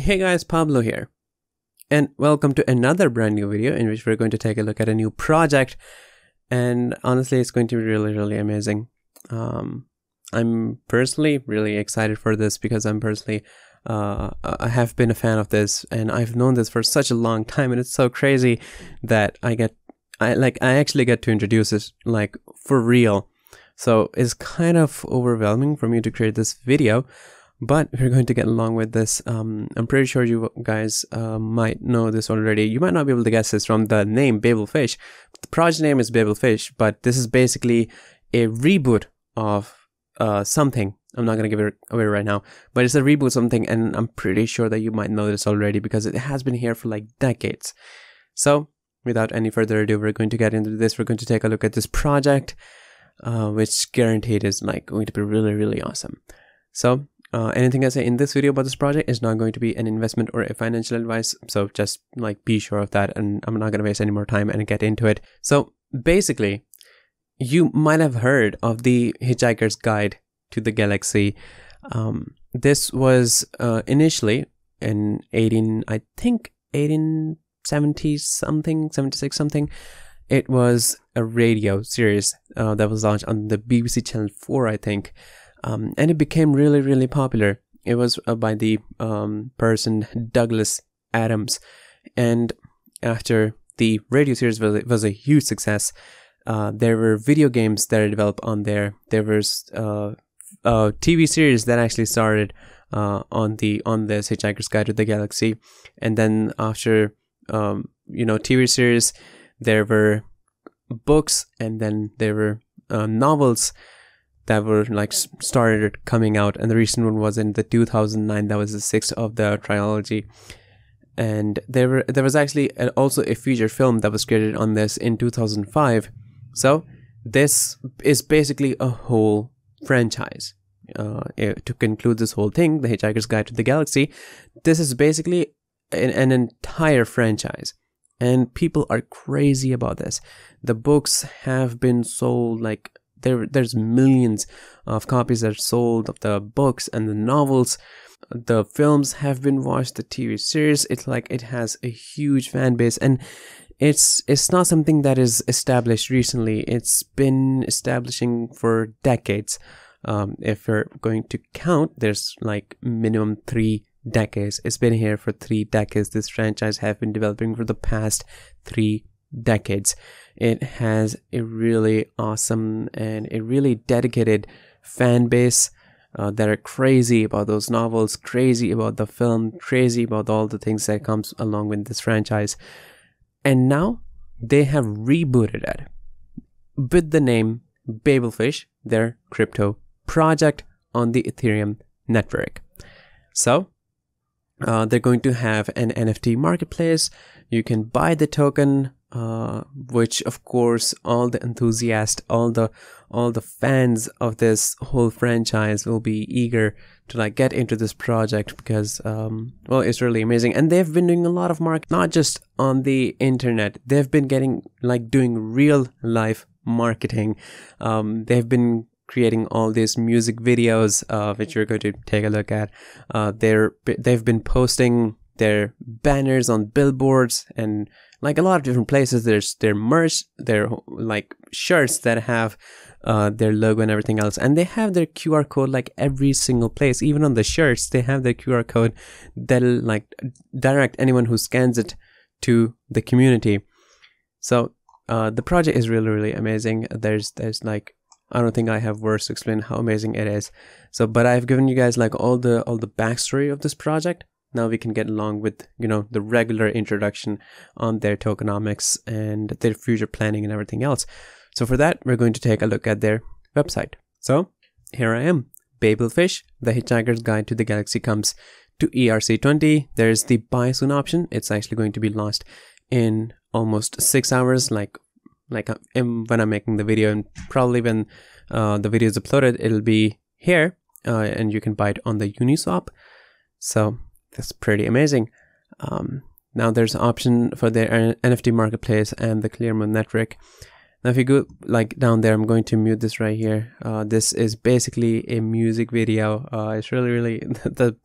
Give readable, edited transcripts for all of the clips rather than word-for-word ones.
Hey guys, Pablo here, and welcome to another brand new video in which we're going to take a look at a new project. And honestly, it's going to be really amazing. I'm personally really excited for this because I have been a fan of this, and I've known this for such a long time, and it's so crazy that I actually get to introduce this like for real. So it's kind of overwhelming for me to create this video, but we're going to get along with this. I'm pretty sure you guys might know this already. You might not be able to guess this from the name Babelfish. The project name is Babelfish, but this is basically a reboot of something. I'm not going to give it away right now, but it's a reboot of something, and I'm pretty sure that you might know this already because it has been here for like decades. So without any further ado, we're going to get into this. We're going to take a look at this project, which guaranteed is like going to be really awesome. So anything I say in this video about this project is not going to be an investment or a financial advice, so just like be sure of that, and I'm not going to waste any more time and get into it. So basically, you might have heard of the Hitchhiker's Guide to the Galaxy. This was initially in 1870 something, 76 something. It was a radio series that was launched on the BBC Channel 4, I think. And it became really popular. It was by the person Douglas Adams, and after the radio series was a huge success, there were video games that are developed on there. There was a TV series that actually started on this Hitchhiker's Guide to the Galaxy, and then after TV series, there were books, and then there were novels that were like started coming out, and the recent one was in the 2009. That was the 6th of the trilogy, and there was actually also a feature film that was created on this in 2005. So this is basically a whole franchise. To conclude this whole thing, the Hitchhiker's Guide to the Galaxy, this is basically an entire franchise, and people are crazy about this. The books have been sold like there's millions of copies that are sold of the books and the novels. The films have been watched, the TV series, it's like it has a huge fan base, and it's not something that is established recently. It's been establishing for decades. If we're going to count, there's like minimum 3 decades. It's been here for 3 decades. This franchise have been developing for the past 3 decades. It has a really awesome and a really dedicated fan base that are crazy about those novels, crazy about the film, crazy about all the things that comes along with this franchise. And now they have rebooted it with the name Babelfish, their crypto project on the Ethereum network. So they're going to have an NFT marketplace. You can buy the token, which of course all the enthusiasts, all the fans of this whole franchise will be eager to like get into this project because well, it's really amazing. And they've been doing a lot of marketing, not just on the internet. They've been doing real life marketing. They've been creating all these music videos, which we're going to take a look at. They've been posting their banners on billboards and like a lot of different places. There's their merch, their like shirts that have their logo and everything else, and they have their QR code like every single place. Even on the shirts, they have their QR code that'll like direct anyone who scans it to the community. So the project is really amazing. There's like, I don't think I have words to explain how amazing it is. So, but I've given you guys like all the backstory of this project. Now we can get along with, the regular introduction on their tokenomics and their future planning and everything else. So for that, we're going to take a look at their website. So here I am. Babelfish, the Hitchhiker's Guide to the Galaxy comes to ERC20. There's the buy soon option. It's actually going to be launched in almost 6 hours, like when I'm making the video, and probably when the video is uploaded, it'll be here, and you can buy it on the Uniswap. So that's pretty amazing. Now there's an option for their NFT marketplace and the Clearmoon network. Now if you go like down there, I'm going to mute this right here. This is basically a music video. It's really the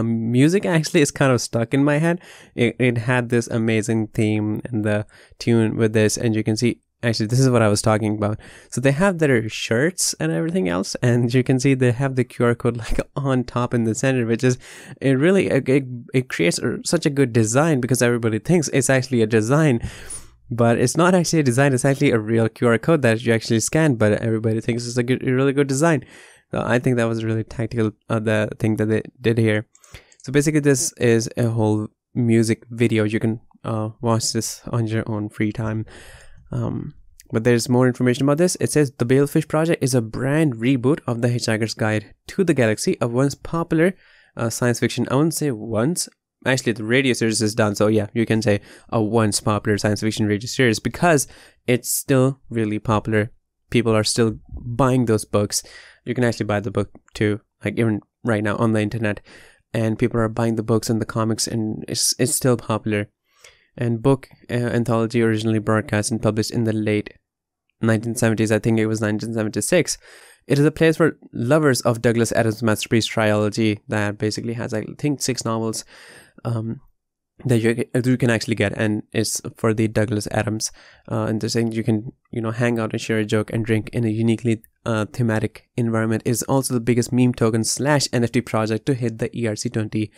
music actually is kind of stuck in my head. It had this amazing theme and the tune with this, and you can see actually this is what I was talking about. So they have their shirts and everything else, and you can see they have the QR code like on top in the center, which is it creates such a good design, because everybody thinks it's actually a design, but it's not actually a design. It's actually a real QR code that you actually scan, but everybody thinks it's a really good design. So I think that was really tactical, the thing that they did here. So basically this is a whole music video. You can watch this on your own free time. But there's more information about this. It says the Babelfish project is a brand reboot of the Hitchhiker's Guide to the Galaxy, a once popular science fiction. I wouldn't say once. Actually, the radio series is done, so yeah, you can say a once popular science fiction radio series, because it's still really popular. People are still buying those books. You can actually buy the book too, like even right now on the internet, and people are buying the books and the comics, and it's still popular. And book anthology originally broadcast and published in the late 1970s. I think it was 1976. It is a place for lovers of Douglas Adams' masterpiece trilogy that basically has, I think, 6 novels that you can actually get, and it's for the Douglas Adams. And they're saying you can, hang out and share a joke and drink in a uniquely thematic environment. It is also the biggest meme token / NFT project to hit the ERC20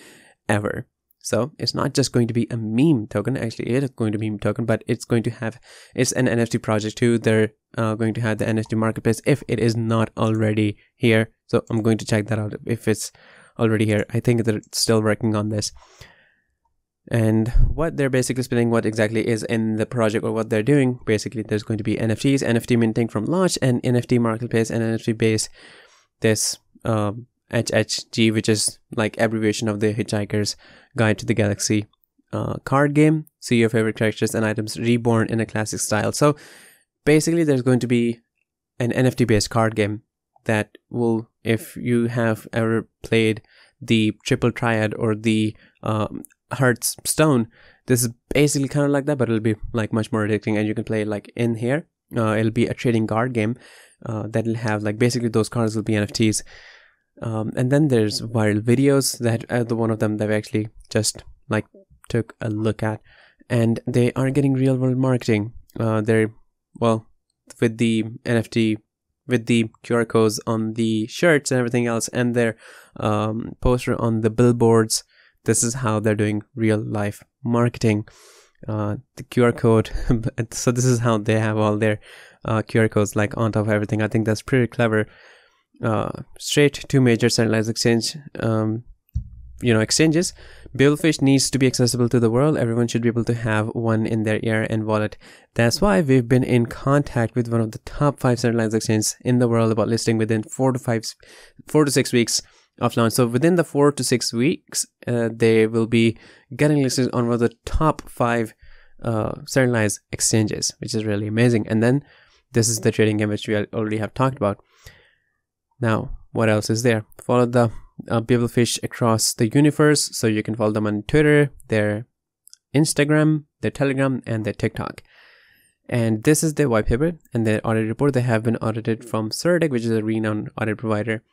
ever. So it's not just going to be a meme token. Actually, it is going to be a meme token, but it's going to have, it's an NFT project too. They're going to have the NFT marketplace if it is not already here. So I'm going to check that out if it's already here. I think they're still working on this. And what they're basically spinning, what exactly is in the project or what they're doing, basically there's going to be NFTs, NFT minting from launch, and NFT marketplace and NFT base. This HHG, which is like abbreviation of the Hitchhiker's Guide to the Galaxy card game. See your favorite characters and items reborn in a classic style. So basically there's going to be an NFT based card game that will, if you have ever played the Triple Triad or the Hearthstone, this is basically kind of like that, but it'll be like much more addicting, and you can play like in here. It'll be a trading card game that'll have like basically those cards will be NFTs. And then there's viral videos that the one of them they've actually just like took a look at, and they are getting real world marketing. They're, well, with the NFT, with the QR codes on the shirts and everything else, and their poster on the billboards. This is how they're doing real life marketing. The QR code. So this is how they have all their QR codes like on top of everything. I think that's pretty clever. Straight to major centralized exchange exchanges. Babelfish needs to be accessible to the world. Everyone should be able to have one in their ear and wallet. That's why we've been in contact with one of the top 5 centralized exchanges in the world about listing within 4 to 6 weeks of launch. So within the 4 to 6 weeks, they will be getting listed on one of the top 5 centralized exchanges, which is really amazing. And then this is the trading game which we already have talked about. Now, what else is there? Follow the Babelfish across the universe. So you can follow them on Twitter, their Instagram, their Telegram, and their TikTok. And this is their white paper and their audit report. They have been audited from Certic, which is a renowned audit provider.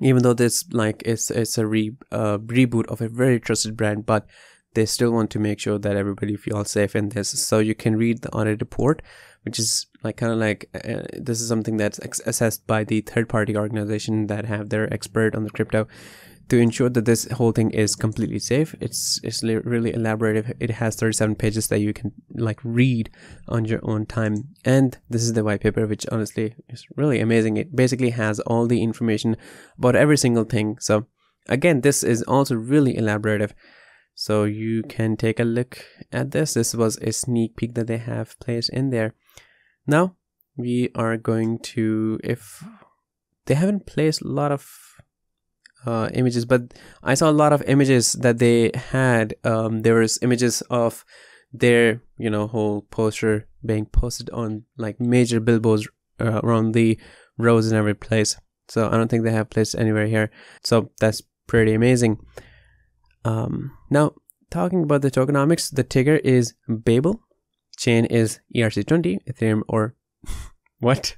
Even though this it's a reboot of a very trusted brand, but they still want to make sure that everybody feels safe in this. So you can read the audit report, which is like kind of like this is something that's assessed by the third-party organization that have their expert on the crypto to ensure that this whole thing is completely safe. It's really elaborative. It has 37 pages that you can like read on your own time. And this is the white paper, which honestly is really amazing. It basically has all the information about every single thing. So again, this is also really elaborative. So you can take a look at this. This was a sneak peek that they have placed in there. Now we are going to, if they haven't placed a lot of images, but I saw a lot of images that they had. There was images of their whole poster being posted on like major billboards around the roads in every place. So I don't think they have placed anywhere here. So that's pretty amazing. Now talking about the tokenomics, the ticker is Babel, chain is ERC20, Ethereum or What?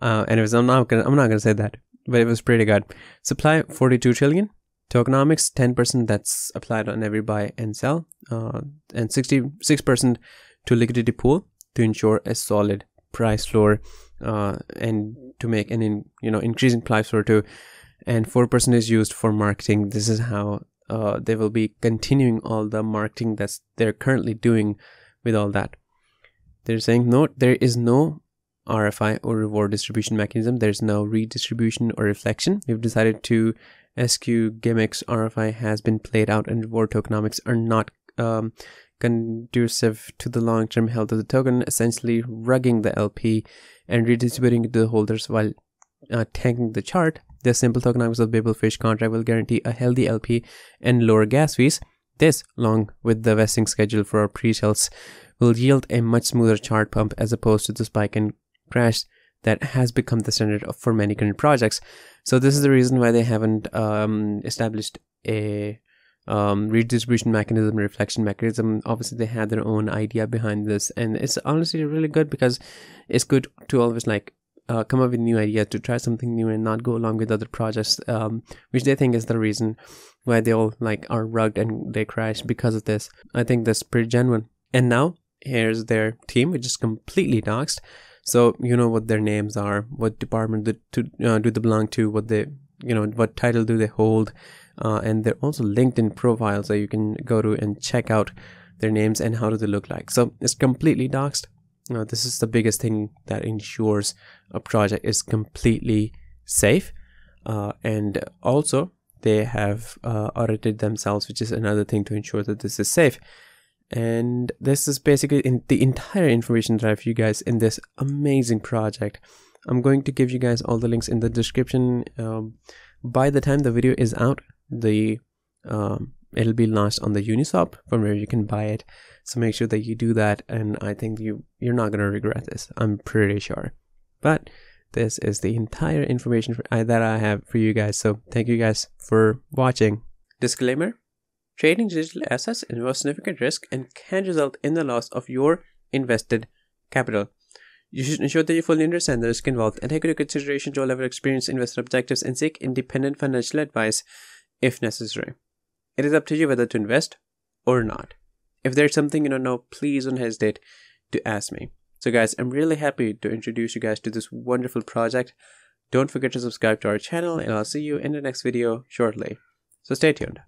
Anyways, I'm not gonna say that, but it was pretty good. Supply 42 trillion. Tokenomics 10%, that's applied on every buy and sell, and 66% to liquidity pool to ensure a solid price floor, and to make an increasing price floor too. And 4% is used for marketing. This is how they will be continuing all the marketing that's they're currently doing with all that. They're saying no, there is no RFI or reward distribution mechanism. There's no redistribution or reflection. We've decided to SQ gimmicks RFI has been played out, and reward tokenomics are not conducive to the long-term health of the token, essentially rugging the LP and redistributing it to the holders while tanking the chart. The simple tokenomics of Babelfish contract will guarantee a healthy LP and lower gas fees. This, along with the vesting schedule for our pre-sales, will yield a much smoother chart pump as opposed to the spike and crash that has become the standard for many current projects. So this is the reason why they haven't established a redistribution mechanism, reflection mechanism. Obviously they had their own idea behind this, and it's honestly really good, because it's good to always come up with new ideas, to try something new and not go along with other projects, which they think is the reason why they all are rugged and they crash because of this. I think that's pretty genuine. And now here's their team, which is completely doxed. So you know what their names are, what department do they belong to, what they what title do they hold, and they're also LinkedIn profiles, so you can go to and check out their names and how do they look like. So it's completely doxed. This is the biggest thing that ensures a project is completely safe, and also they have audited themselves, which is another thing to ensure that this is safe. And this is basically the entire information that I have for you guys in this amazing project. I'm going to give you guys all the links in the description. By the time the video is out, it'll be launched on the Uniswap, from where you can buy it. So make sure that you do that, and I think you're not gonna regret this. I'm pretty sure. But this is the entire information that I have for you guys. So thank you guys for watching. Disclaimer: trading digital assets involves significant risk and can result in the loss of your invested capital. You should ensure that you fully understand the risk involved and take into consideration your level of experience, investor objectives, and seek independent financial advice if necessary. It is up to you whether to invest or not. If there's something you don't know, please don't hesitate to ask me. So guys, I'm really happy to introduce you guys to this wonderful project. Don't forget to subscribe to our channel, and I'll see you in the next video shortly. So stay tuned.